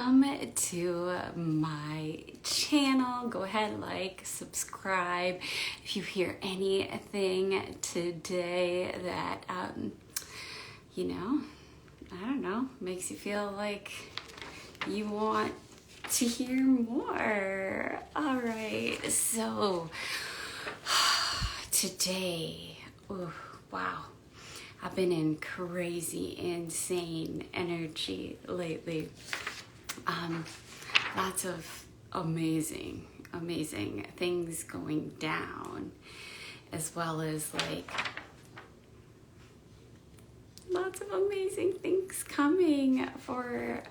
welcome to my channel. Go ahead, like, subscribe. If you hear anything today that, I don't know, makes you feel like you want to hear more. All right, so today, wow. I've been in crazy, insane energy lately. Lots of amazing things going down, as well as like lots of amazing things coming for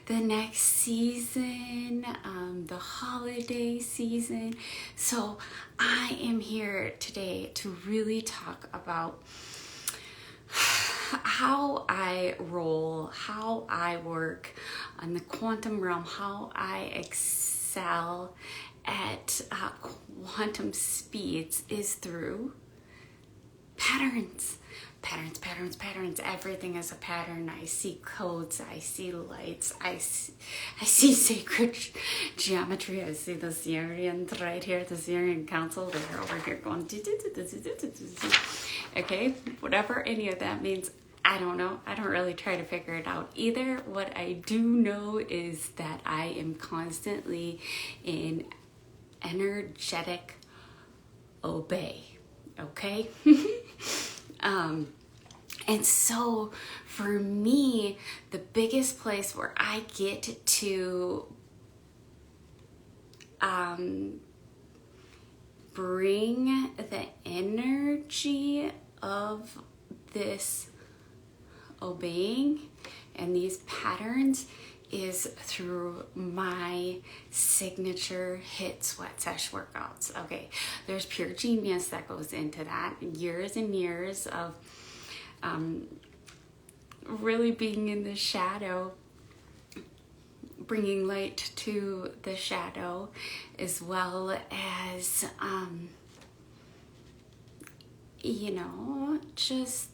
the next season, the holiday season. So I am here today to really talk about how I roll, how I work on the quantum realm, how I excel at quantum speeds is through patterns. Patterns. Everything is a pattern. I see codes. I see lights. I see sacred geometry. I see the Sirians right here, the Sirian Council. They're over here going, okay, whatever any of that means, I don't know. I don't really try to figure it out either. What I do know is that I am constantly in energetic obey. Okay? And so for me, the biggest place where I get to bring the energy of this obeying and these patterns is through my signature HIIT sweat sesh workouts. Okay, there's pure genius that goes into that. Years and years of really being in the shadow, bringing light to the shadow, as well as, just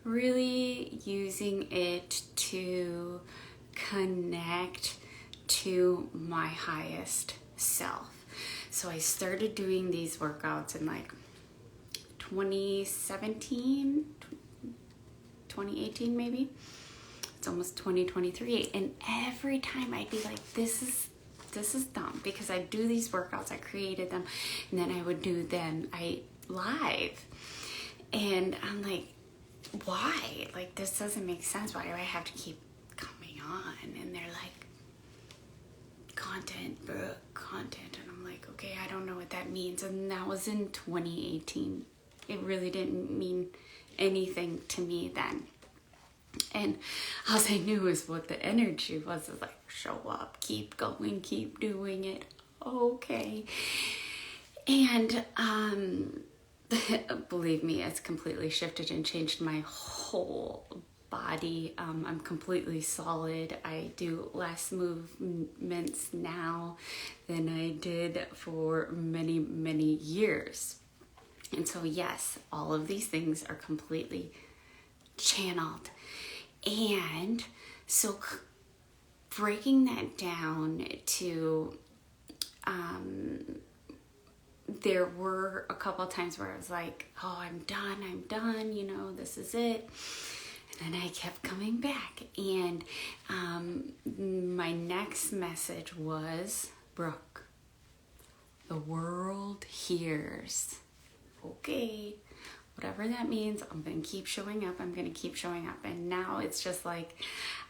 really using it to connect to my highest self. So I started doing these workouts in like 2017, 2018 maybe. It's almost 2023, and every time I'd be like, this is dumb, because I do these workouts, I created them, and then I would do them live, and I'm like, why? Like, this doesn't make sense. Why do I have to keep coming on? And they're like, content, and I'm like, okay, I don't know what that means. And that was in 2018. It really didn't mean anything to me then. And all I knew is what the energy was. It's like, show up, keep going, keep doing it. Okay. And believe me, it's completely shifted and changed my whole body. I'm completely solid. I do less movements now than I did for many years. And so, yes, all of these things are completely channeled. And so breaking that down to, there were a couple of times where I was like, oh, I'm done, this is it. And then I kept coming back. And my next message was, Brooke, the world hears. Okay, whatever that means, I'm going to keep showing up. And now it's just like,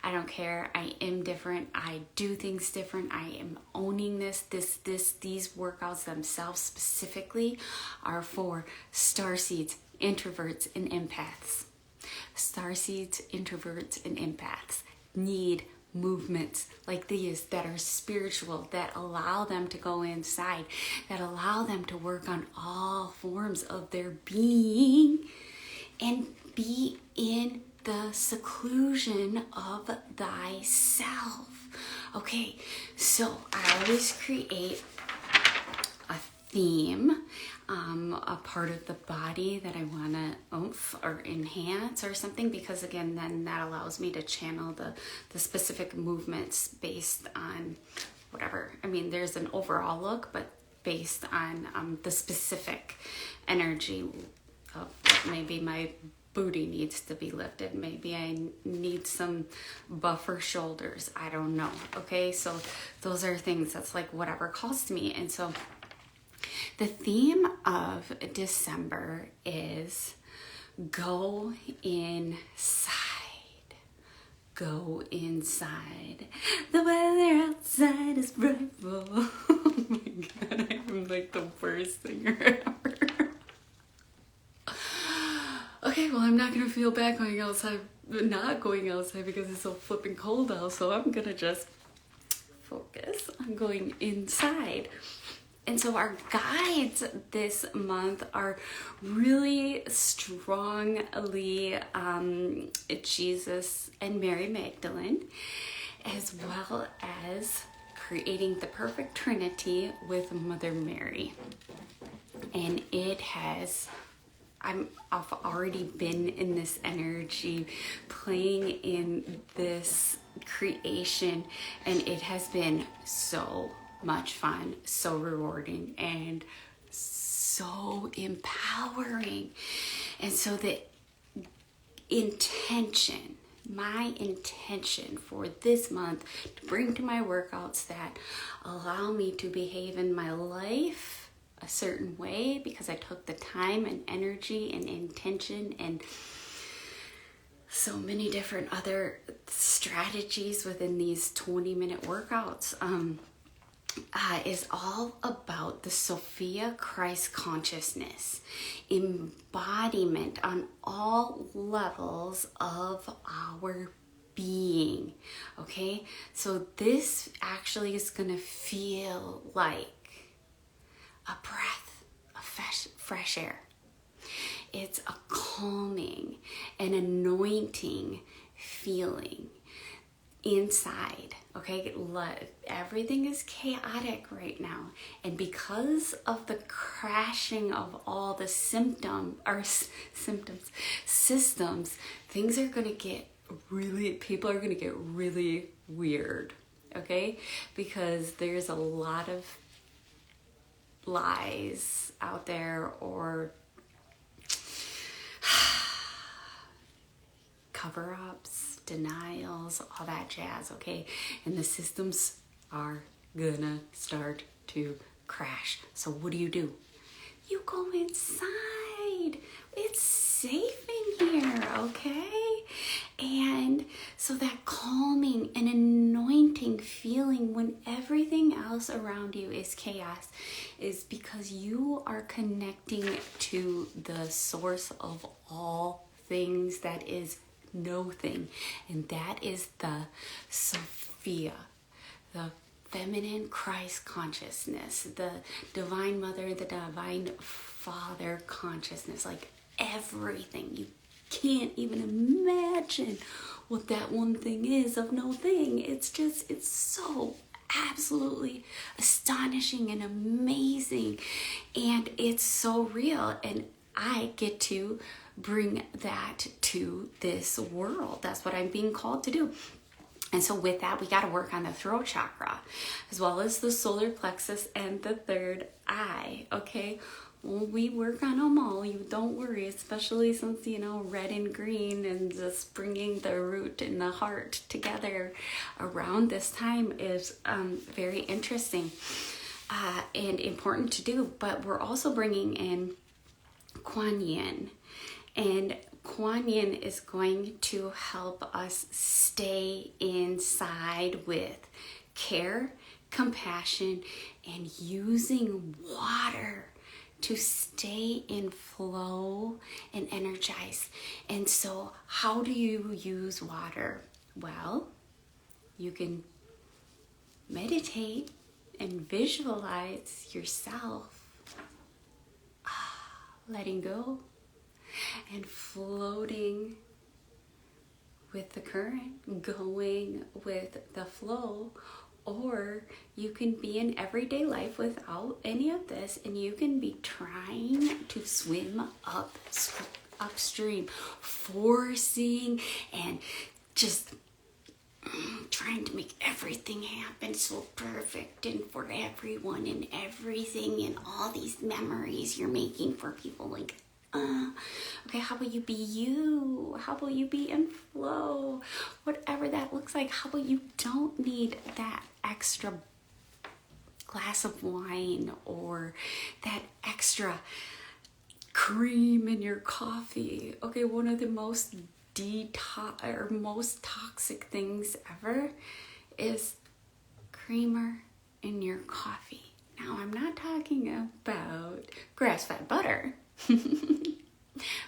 I don't care. I am different. I do things different. I am owning this. These workouts themselves specifically are for Starseeds, Introverts, and Empaths. Starseeds, Introverts, and Empaths need movements like these that are spiritual, that allow them to go inside, that allow them to work on all forms of their being and be in the seclusion of thyself. Okay, so I always create a theme, a part of the body that I want to oomph or enhance or something, because again, then that allows me to channel the specific movements based on whatever. I mean, there's an overall look, but based on the specific energy of maybe my booty needs to be lifted. Maybe I need some buffer shoulders. I don't know. Okay, so those are things that's like whatever calls to me. And so the theme of December is go inside. Go inside. The weather outside is frightful. Oh my God, I am like the worst singer ever. Okay, well, I'm not gonna feel bad going outside, not going outside because it's so flipping cold out. So I'm gonna just focus on going inside. And so our guides this month are really strongly Jesus and Mary Magdalene, as well as creating the perfect Trinity with Mother Mary. And I've already been in this energy, playing in this creation, and it has been so much fun, so rewarding, and so empowering. And so the intention, my intention for this month to bring to my workouts that allow me to behave in my life a certain way, because I took the time and energy and intention and so many different other strategies within these 20-minute workouts, is all about the Sophia Christ consciousness, embodiment on all levels of our being. Okay, so this actually is going to feel like a breath of fresh air. It's a calming and anointing feeling inside. Okay, everything is chaotic right now, and because of the crashing of all the systems, things are going to get people are going to get really weird. Okay, because there's a lot of lies out there, or cover-ups, denials, all that jazz, okay? And the systems are gonna start to crash. So what do? You go inside. It's safe in here, okay? And so that calming and anointing feeling when everything else around you is chaos is because you are connecting to the source of all things, that is no thing, and that is the Sophia, the feminine Christ consciousness, the divine mother, the divine father consciousness, like everything. You can't even imagine what that one thing is of no thing. It's so absolutely astonishing and amazing, and it's so real, and I get to bring that to this world. That's what I'm being called to do. And so with that, we got to work on the throat chakra, as well as the solar plexus and the third eye, okay? Well, we work on them all, you don't worry, especially since, red and green and just bringing the root and the heart together around this time is very interesting and important to do. But we're also bringing in Kuan Yin, and Kuan Yin is going to help us stay inside with care, compassion, and using water to stay in flow and energize. And so how do you use water? Well, you can meditate and visualize yourself letting go and floating with the current, going with the flow. Or you can be in everyday life without any of this, and you can be trying to swim upstream, forcing and just trying to make everything happen so perfect and for everyone and everything, and all these memories you're making for people. Like, okay, how about you be you? How about you be in flow? Whatever that looks like. How about you don't need that extra glass of wine or that extra cream in your coffee? Okay, one of the most most toxic things ever is creamer in your coffee. Now, I'm not talking about grass-fed butter.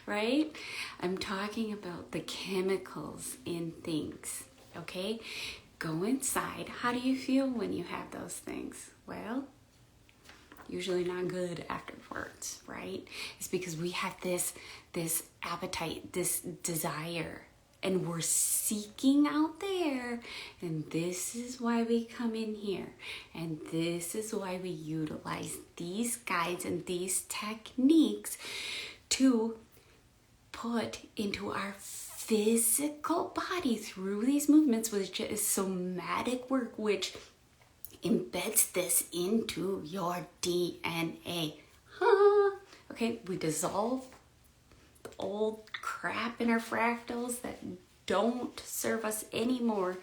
Right? I'm talking about the chemicals in things, okay? Go inside. How do you feel when you have those things? Well, usually not good afterwards, right? It's because we have this appetite, this desire, and we're seeking out there. And this is why we come in here. And this is why we utilize these guides and these techniques to put into our physical body through these movements, which is somatic work, which embeds this into your DNA. Okay, we dissolve the old crap in our fractals that don't serve us anymore,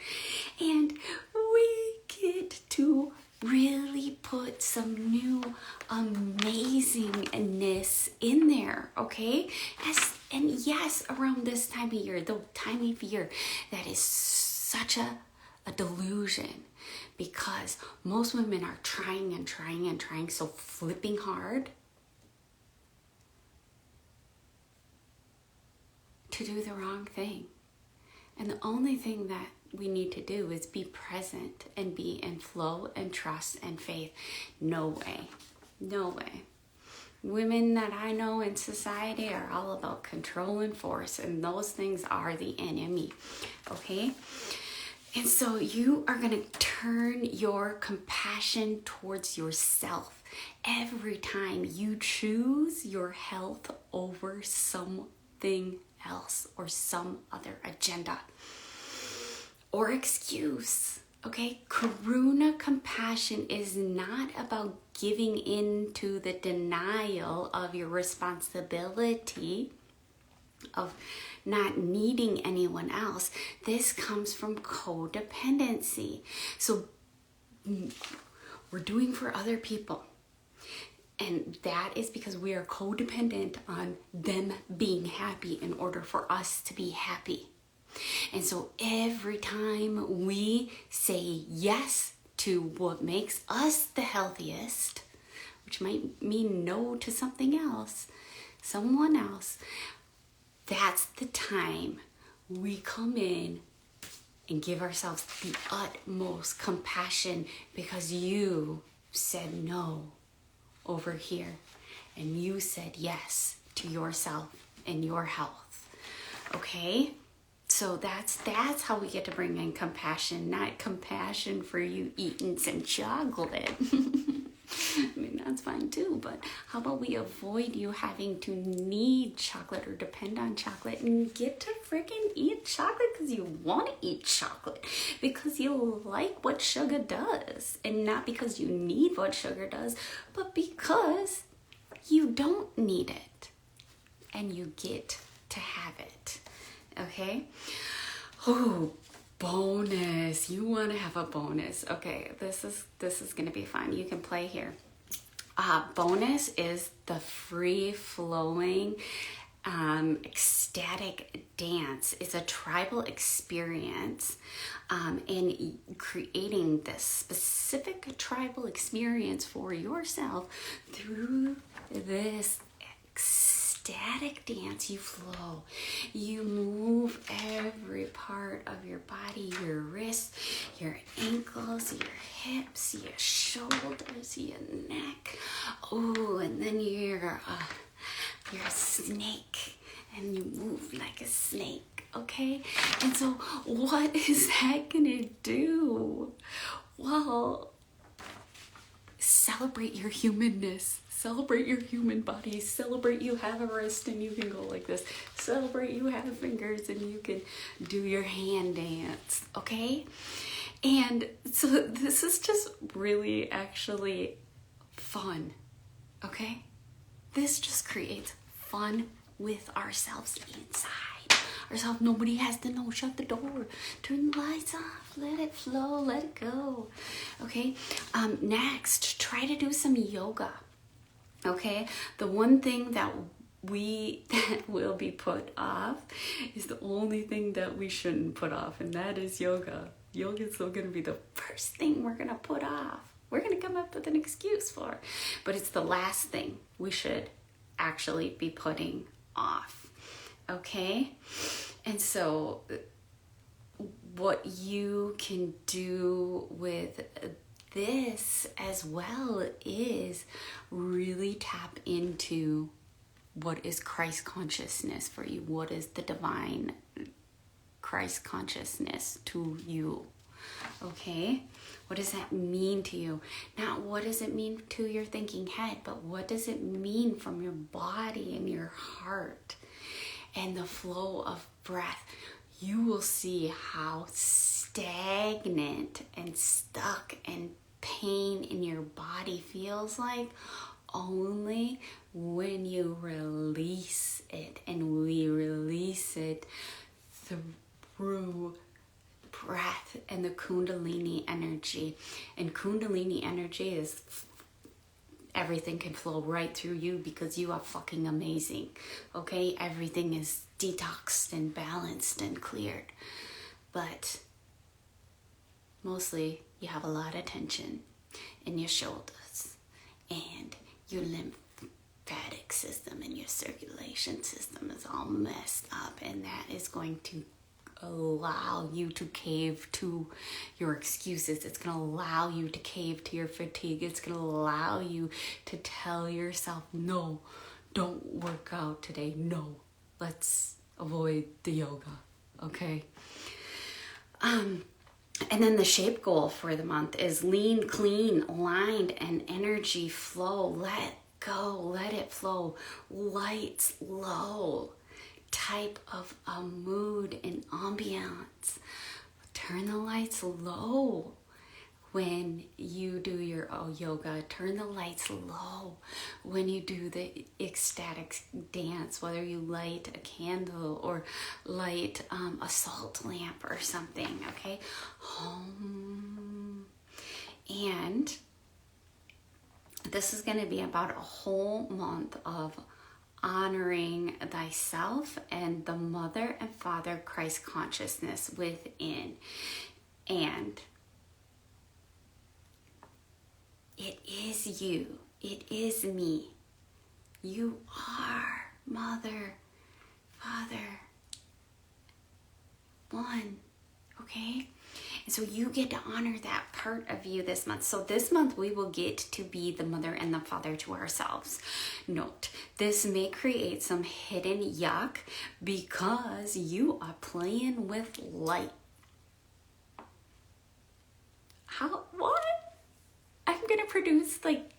and we get to really put some new amazingness in there, okay? And yes, around this time of year, the time of year that is such a delusion, because most women are trying and trying and trying so flipping hard to do the wrong thing. And the only thing that we need to do is be present and be in flow and trust and faith. No way. No way. Women that I know in society are all about control and force, and those things are the enemy. Okay? And so you are going to turn your compassion towards yourself every time you choose your health over something else or some other agenda or excuse. Okay, Karuna compassion is not about giving in to the denial of your responsibility of not needing anyone else. This comes from codependency. So we're doing for other people. And that is because we are codependent on them being happy in order for us to be happy. And so every time we say yes to what makes us the healthiest, which might mean no to something else, someone else, that's the time we come in and give ourselves the utmost compassion, because you said no over here and you said yes to yourself and your health. Okay? So that's how we get to bring in compassion, not compassion for you eating some chocolate. I mean, that's fine too, but how about we avoid you having to need chocolate or depend on chocolate and get to freaking eat chocolate because you want to eat chocolate, because you like what sugar does, and not because you need what sugar does, but because you don't need it and you get to have it. Okay? Oh, bonus. You want to have a bonus. Okay, this is going to be fun. You can play here. Bonus is the free-flowing, ecstatic dance. It's a tribal experience, and creating this specific tribal experience for yourself through this ecstatic dance. You flow, you move every part of your body, your wrists, your ankles, your hips, your shoulders, your neck. Oh, and then you're a snake, and you move like a snake. Okay, and so what is that gonna do? Well, celebrate your humanness. Celebrate your human body. Celebrate you have a wrist and you can go like this. Celebrate you have fingers and you can do your hand dance, okay? And so this is just really actually fun, okay? This just creates fun with ourselves inside. Ourselves, nobody has to know. Shut the door. Turn the lights off. Let it flow. Let it go. Okay? Next, try to do some yoga. Okay? The one thing that will be put off is the only thing that we shouldn't put off, and that is yoga. Yoga is still going to be the first thing we're going to put off. We're going to come up with an excuse for, but it's the last thing we should actually be putting off. Okay? And so what you can do with this as well is really tap into what is Christ consciousness for you. What is the divine Christ consciousness to you? Okay? What does that mean to you? Not what does it mean to your thinking head, but what does it mean from your body and your heart and the flow of breath? You will see how stagnant and stuck and pain in your body feels like only when you release it. And we release it through breath and the Kundalini energy. And Kundalini energy is everything can flow right through you because you are fucking amazing. Okay? Everything is detoxed and balanced and cleared. But mostly you have a lot of tension in your shoulders and your lymphatic system and your circulation system is all messed up, and that is going to allow you to cave to your excuses. It's going to allow you to cave to your fatigue. It's going to allow you to tell yourself, no, don't work out today. No, let's avoid the yoga. Okay? And then the shape goal for the month is lean, clean, aligned, and energy flow. Let go, let it flow. Lights low. Type of a mood and ambiance. Turn the lights low when you do your yoga. Turn the lights low when you do the ecstatic dance, whether you light a candle or light a salt lamp or something, okay? And this is going to be about a whole month of honoring thyself and the mother and father Christ consciousness within. And it is you. It is me. You are mother, father, one. Okay? And so you get to honor that part of you this month. So this month we will get to be the mother and the father to ourselves. Note, this may create some hidden yuck because you are playing with light. What? I'm going to produce like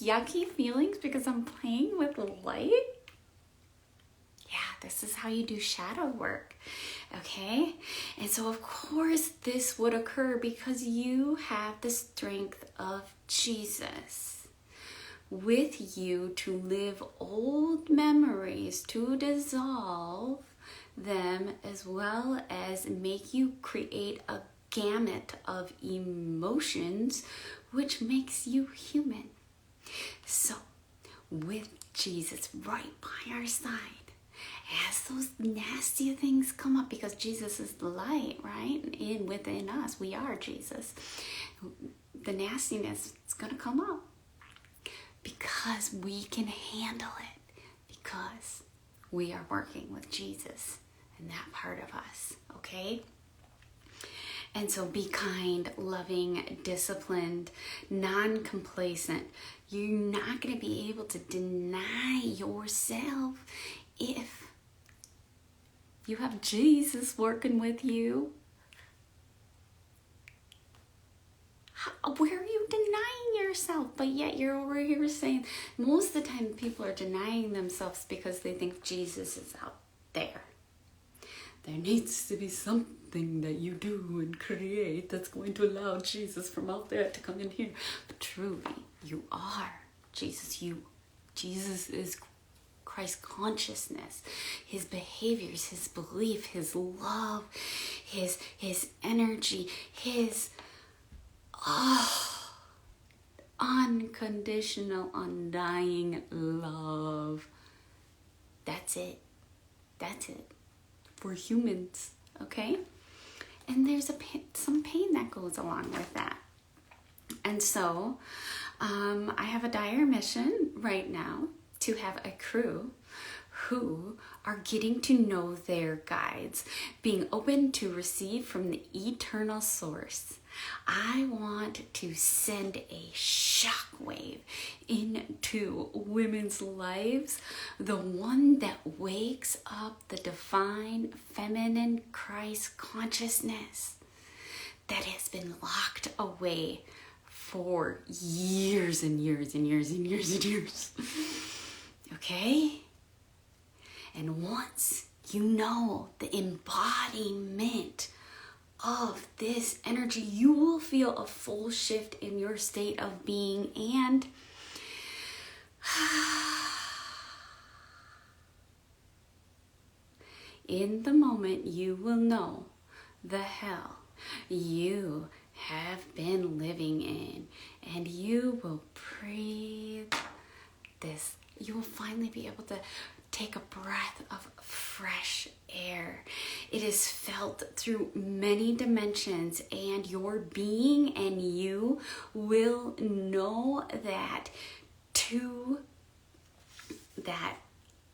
yucky feelings because I'm playing with light? Yeah, this is how you do shadow work, okay? And so, of course, this would occur because you have the strength of Jesus with you to live old memories, to dissolve them, as well as make you create a gamut of emotions, which makes you human. So, with Jesus right by our side, as those nasty things come up, because Jesus is the light, right? In within us, we are Jesus. The nastiness is going to come up because we can handle it, because we are working with Jesus and that part of us, okay? And so be kind, loving, disciplined, non-complacent. You're not going to be able to deny yourself if you have Jesus working with you. Where are you denying yourself? But yet you're over here saying, most of the time people are denying themselves because they think Jesus is out there. There needs to be something that you do and create that's going to allow Jesus from out there to come in here. But truly, you are Jesus. Jesus is Christ consciousness, his behaviors, his belief, his love, his energy, his unconditional, undying love. That's it. That's it. For humans, okay? And there's some pain that goes along with that. And so, I have a dire mission right now to have a crew who are getting to know their guides, being open to receive from the eternal source. I want to send a shockwave into women's lives, the one that wakes up the divine feminine Christ consciousness that has been locked away for years and years and years and years and years. Okay? And once you know the embodiment of this energy, you will feel a full shift in your state of being, and in the moment you will know the hell you have been living in, and you will breathe this. You will finally be able to take a breath of fresh air. It is felt through many dimensions, and your being and you will know that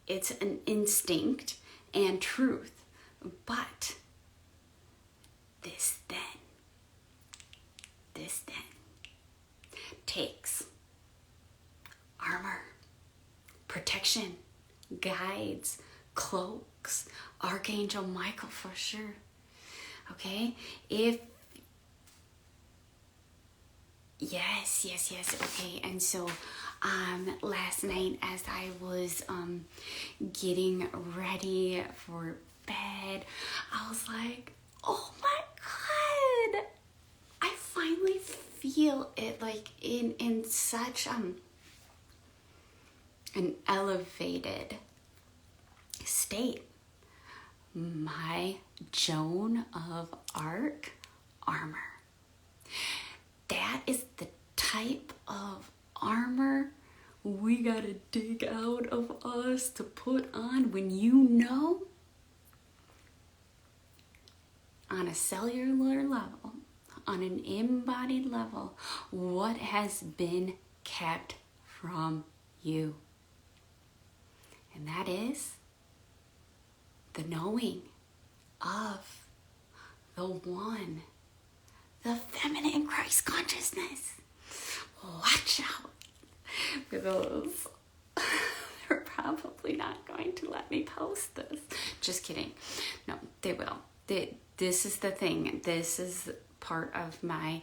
it's an instinct and truth. But this then takes armor, protection, guides, cloaks, Archangel Michael for sure. Okay? Yes. Okay. And so last night as I was getting ready for bed, I was like, oh my God, I finally feel it like in such an elevated state. My Joan of Arc armor. That is the type of armor we gotta dig out of us to put on when you know on a cellular level, on an embodied level, what has been kept from you. And that is the knowing of the one, the feminine Christ consciousness. Watch out, because they're probably not going to let me post this. Just kidding. No, they will. This is the thing. This is part of my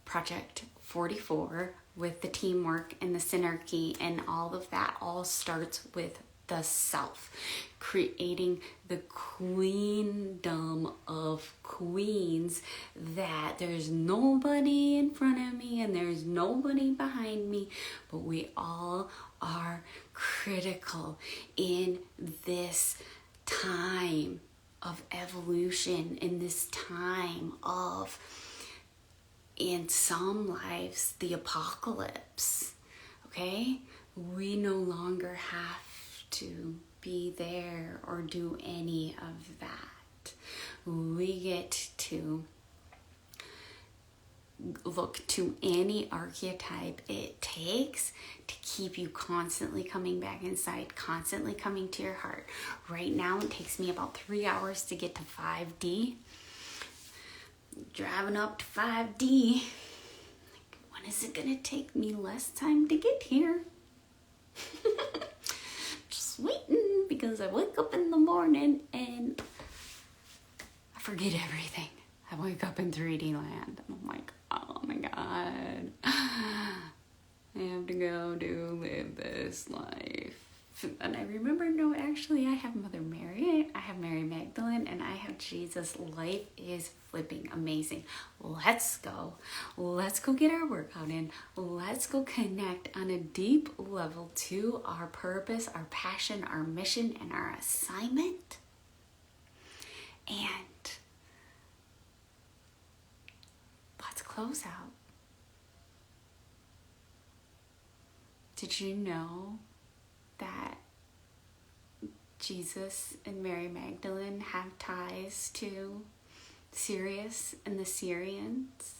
Project 44 with the teamwork and the synergy and all of that. All starts with the self, creating the queendom of queens, that there's nobody in front of me and there's nobody behind me, but we all are critical in this time of evolution, in this time of, in some lives, the apocalypse. Okay? We no longer have to be there or do any of that. We get to look to any archetype it takes to keep you constantly coming back inside, constantly coming to your heart. Right now, it takes me about 3 hours to get to 5D. Driving up to 5D. When is it gonna take me less time to get here? Just waiting, because I wake up in the morning and I forget everything. I wake up in 3D land. And I'm like, oh my God. I have to go to live this life. And I remember, no, actually, I have Mother Mary, I have Mary Magdalene, and I have Jesus. Life is flipping amazing. Let's go. Let's go get our workout in. Let's go connect on a deep level to our purpose, our passion, our mission, and our assignment. And let's close out. Did you know that Jesus and Mary Magdalene have ties to Sirius and the Syrians?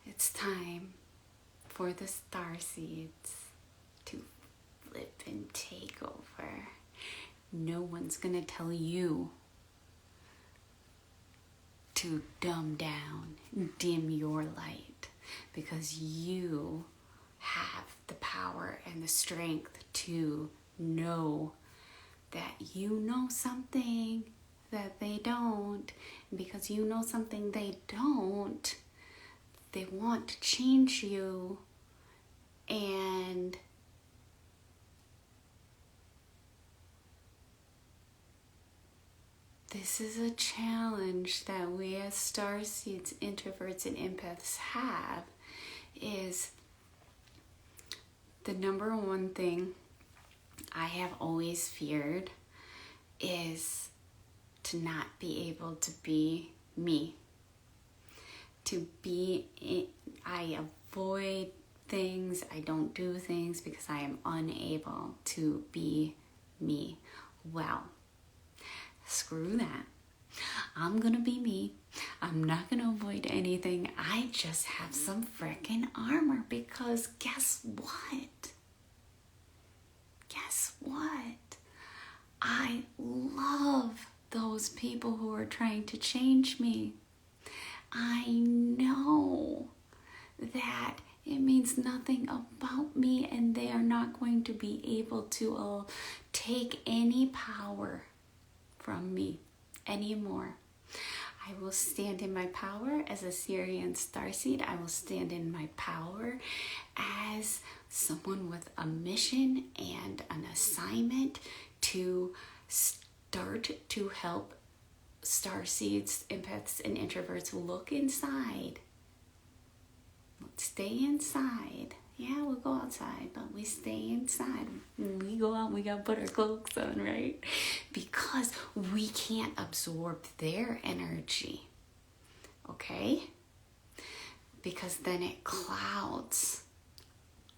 It's time for the Starseeds to flip and take over. No one's gonna tell you to dumb down, dim your light, because you have the power and the strength to know that you know something that they don't. And because you know something they don't, they want to change you. And this is a challenge that we as Starseeds, Introverts, and Empaths have, is the number one thing I have always feared is to not be able to be me. I avoid things, I don't do things because I am unable to be me. Well, screw that. I'm gonna be me. I'm not gonna avoid anything. I just have some frickin' armor, because guess what? Guess what? I love those people who are trying to change me. I know that it means nothing about me, and they are not going to be able to take any power from me anymore. I will stand in my power as a Syrian Starseed. I will stand in my power as someone with a mission and an assignment to start to help Starseeds, Empaths, and Introverts look inside. Stay inside. Yeah, we'll go outside, but we stay inside. When we go out, we gotta put our cloaks on, right? Because we can't absorb their energy, okay? Because then it clouds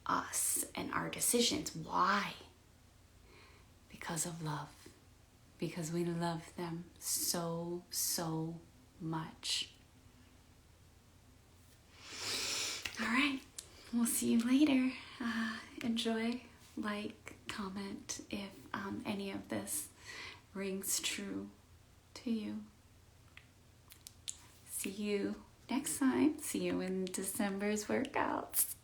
us and our decisions. Why? Because of love. Because we love them so, so much. All right. We'll see you later. Enjoy, like, comment if any of this rings true to you. See you next time. See you in December's workouts.